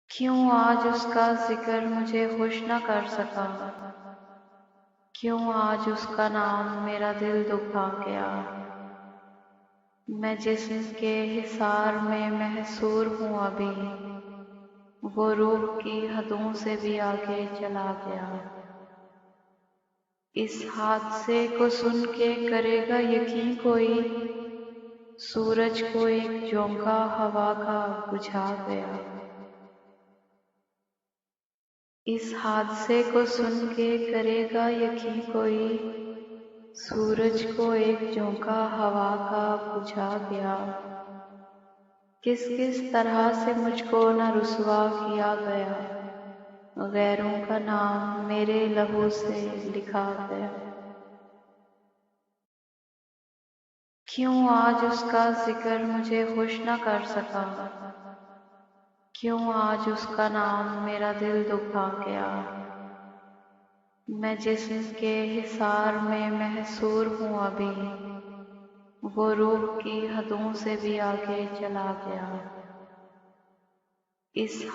کیوں آج اس کا ذکر مجھے خوش نہ کر سکا، کیوں آج اس کا نام میرا دل دکھا گیا۔ میں جسم کے حصار میں محصور ہوں ابھی، وہ روح کی حدوں سے بھی آگے چلا گیا۔ اس حادثے کو سن کے کرے گا یقین کوئی، سورج کو ایک جھونکا ہوا کا بجھا گیا۔ اس حادثے کو سن کے کرے گا یقین کوئی، سورج کو ایک جھونکا ہوا کا بجھا گیا۔ کس کس طرح سے مجھ کو نہ رسوا کیا گیا، غیروں کا نام میرے لہو سے لکھا گیا۔ کیوں آج اس کا ذکر مجھے خوش نہ کر سکا، کیوں آج اس کا نام میرا دل دکھا گیا۔ میں جسم کے حصار میں محصور ہوں ابھی، وہ روح کی حدوں سے بھی آگے چلا گیا۔ اس